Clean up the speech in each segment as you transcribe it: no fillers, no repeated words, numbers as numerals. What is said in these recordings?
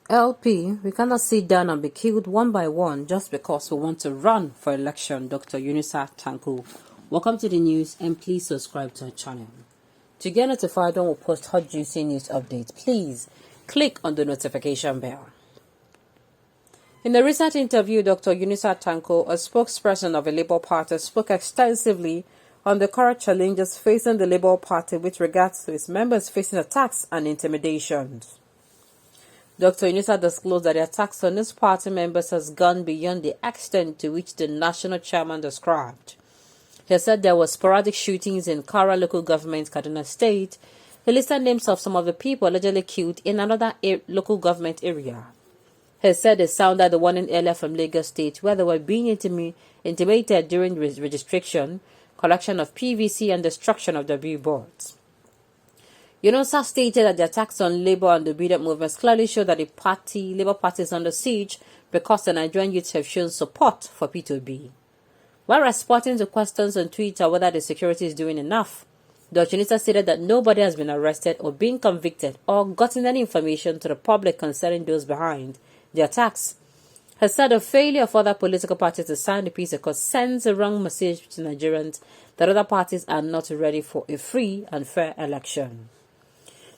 LP, we cannot sit down and be killed one by one just because we want to run for election. Dr. Yunusa, Tanko. Welcome to the news and please subscribe to our channel. To get notified when we post hot juicy news updates, please click on the notification bell. In a recent interview, Dr. Yunusa Tanko, a spokesperson of the Labour Party, spoke extensively on the current challenges facing the Labour Party with regards to its members facing attacks and intimidations. Dr. Yunusa disclosed that the attacks on his party members has gone beyond the extent to which the national chairman described. He said there were sporadic shootings in Kara local government, Kaduna State. He listed names of some of the people allegedly killed in another local government area. He said it sounded the warning earlier from Lagos State, where they were being intimidated during registration, collection of PVC, and destruction of the billboards. Yunusa stated that the attacks on Labour and the obedient movements clearly show that the Labour Party is under siege because the Nigerian youths have shown support for P2B. While responding to questions on Twitter whether the security is doing enough, Dr. Yunusa stated that nobody has been arrested or been convicted or gotten any information to the public concerning those behind the attacks. He said the failure of other political parties to sign the peace accord sends a wrong message to Nigerians that other parties are not ready for a free and fair election.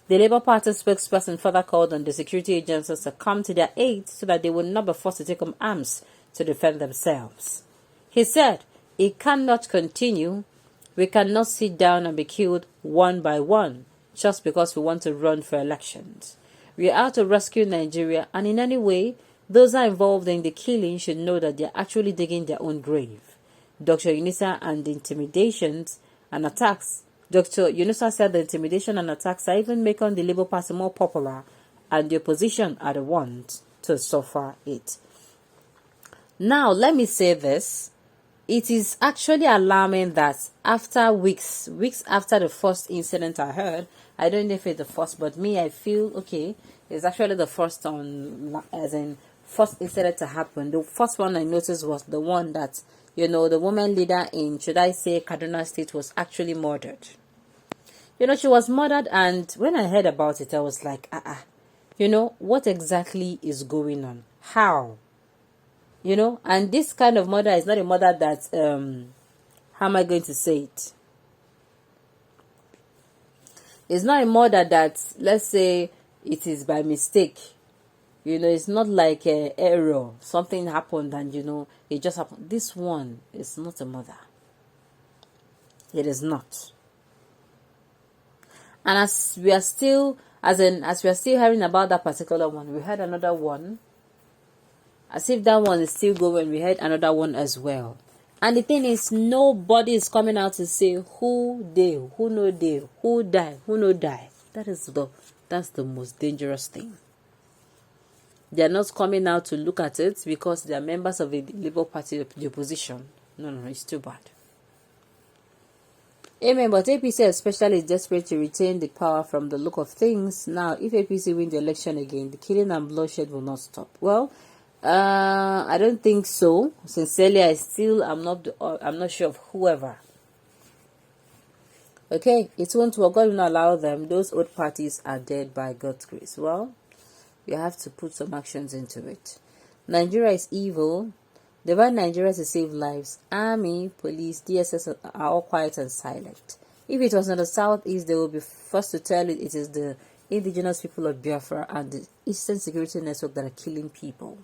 The Labour Party spokesperson further called on the security agencies to come to their aid so that they will not be forced to take up arms to defend themselves. He said, "It cannot continue. We cannot sit down and be killed one by one just because we want to run for elections. We are out to rescue Nigeria, and in any way, those who are involved in the killing should know that they are actually digging their own grave." Dr. Yunusa and the intimidations and attacks Dr. Yunusa said the intimidation and attacks are even making the Labour Party more popular, and the opposition are the ones to suffer it. Now, let me say this. It is actually alarming that after weeks after the first incident I heard, I don't know if it's the first, but me, I feel, okay, it's actually the first first incident to happen. The first one I noticed was the one that, the woman leader in, should I say, Kaduna State was actually murdered. She was murdered, and when I heard about it, I was like, what exactly is going on? How? And this kind of murder is not a murder that, how am I going to say it? It's not a murder that, let's say, it is by mistake. It's not like an error. Something happened and, it just happened. This one is not a murder. It is not. And as we are still hearing about that particular one, we heard another one. As if that one is still going, we heard another one as well. And the thing is, nobody is coming out to say who no they, who die, who no die. That's the most dangerous thing. They are not coming out to look at it because they are members of the Labour Party, the opposition. No, it's too bad. Amen, but APC especially is desperate to retain the power from the look of things. Now, if APC win the election again, the killing and bloodshed will not stop. Well, I don't think so. Sincerely, I'm not sure of whoever. Okay, it's one to God will not allow them. Those old parties are dead by God's grace. Well, we have to put some actions into it. Nigeria is evil. They want Nigeria to save lives. Army, police, DSS are all quiet and silent. If it was in the southeast, they will be first to tell it is the indigenous people of Biafra and the Eastern Security Network that are killing people.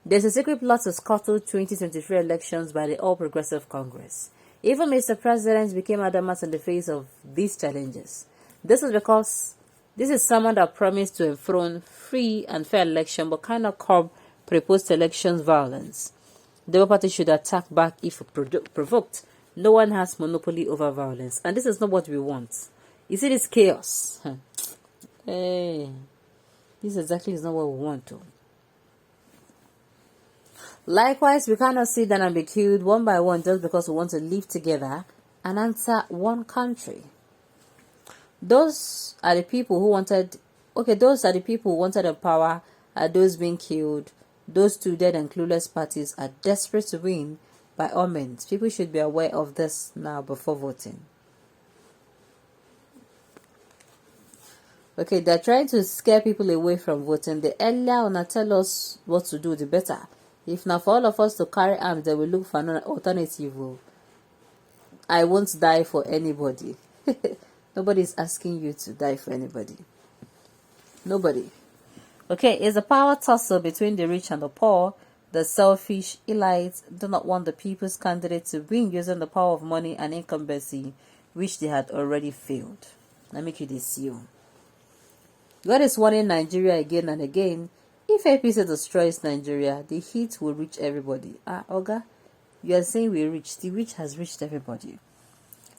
There's a secret plot to scuttle 2023 elections by the All Progressive Congress. Even Mr. President became adamant in the face of these challenges. This is because this is someone that promised to enthrone free and fair election but cannot curb pre-post-elections violence. The Labour Party should attack back if provoked. No one has monopoly over violence. And this is not what we want. You see this chaos? Hey, this exactly is not what we want to. Likewise, we cannot sit down and be killed one by one just because we want to live together and answer one country. Those are the people who wanted the power, are those being killed. Those two dead and clueless parties are desperate to win by all means. People should be aware of this now before voting. Okay, they're trying to scare people away from voting. The earlier una tell us what to do, the better. If not for all of us to carry arms, they will look for an alternative. I won't die for anybody. Nobody is asking you to die for anybody. Nobody. Okay, it's a power tussle between the rich and the poor. The selfish elites do not want the people's candidate to win using the power of money and incumbency, which they had already failed. Let me make you this you. God is warning Nigeria again and again. If APC destroys Nigeria, the heat will reach everybody. Oga, you are saying we reach. The reach has reached everybody.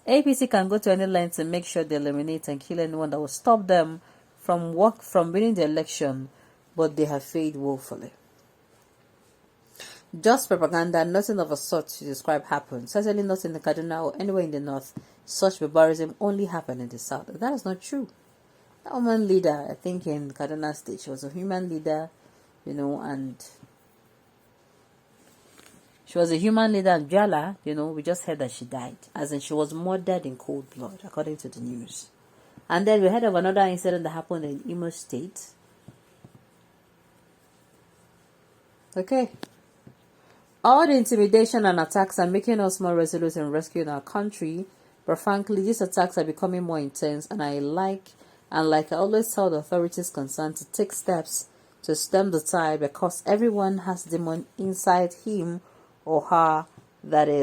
APC can go to any length to make sure they eliminate and kill anyone that will stop them from winning the election, but they have failed woefully. Just propaganda, nothing of a sort to describe happened. Certainly not in the Kaduna or anywhere in the north. Such barbarism only happened in the south. That is not true. That woman leader, I think in Kaduna State, she was a human leader, and she was a human leader in Jala, we just heard that she died. As in, she was murdered in cold blood, according to the news. And then we heard of another incident that happened in Imo State. Okay. All the intimidation and attacks are making us more resolute in rescuing our country. But frankly, these attacks are becoming more intense, and like I always tell the authorities concerned to take steps to stem the tide, because everyone has demon inside him or her that he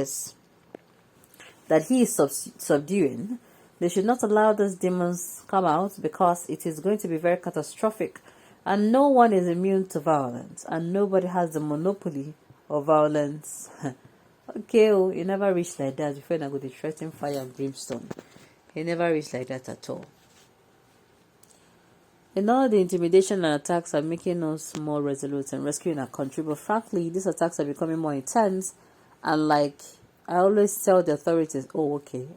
is subduing. They should not allow those demons come out, because it is going to be very catastrophic. And no one is immune to violence, and nobody has the monopoly of violence. Okay, you never reach like that before you go to threaten fire and brimstone. You never reach like that at all. All the intimidation and attacks are making us more resolute in rescuing our country, but frankly, these attacks are becoming more intense. And like I always tell the authorities, okay.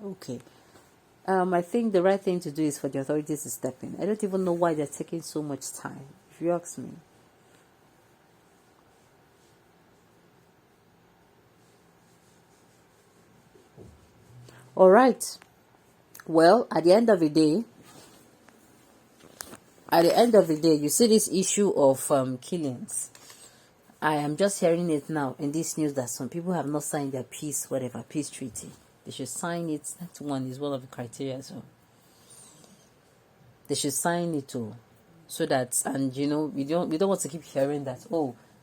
I think the right thing to do is for the authorities to step in. I don't even know why they're taking so much time, if you ask me. All right. Well, at the end of the day, you see this issue of killings. I am just hearing it now in this news that some people have not signed their peace treaty. They should sign it. That one is one of the criteria. So they should sign it too, so that, and we don't want to keep hearing that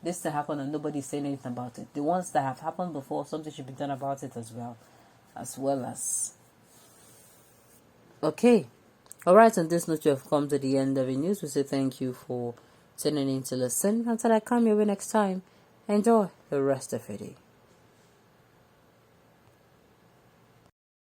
this thing happened and nobody's saying anything about it. The ones that have happened before, something should be done about it as well as. Okay. All right, on this note, you have come to the end of the news. We say thank you for tuning in to listen. Until I come your way next time, enjoy the rest of your day.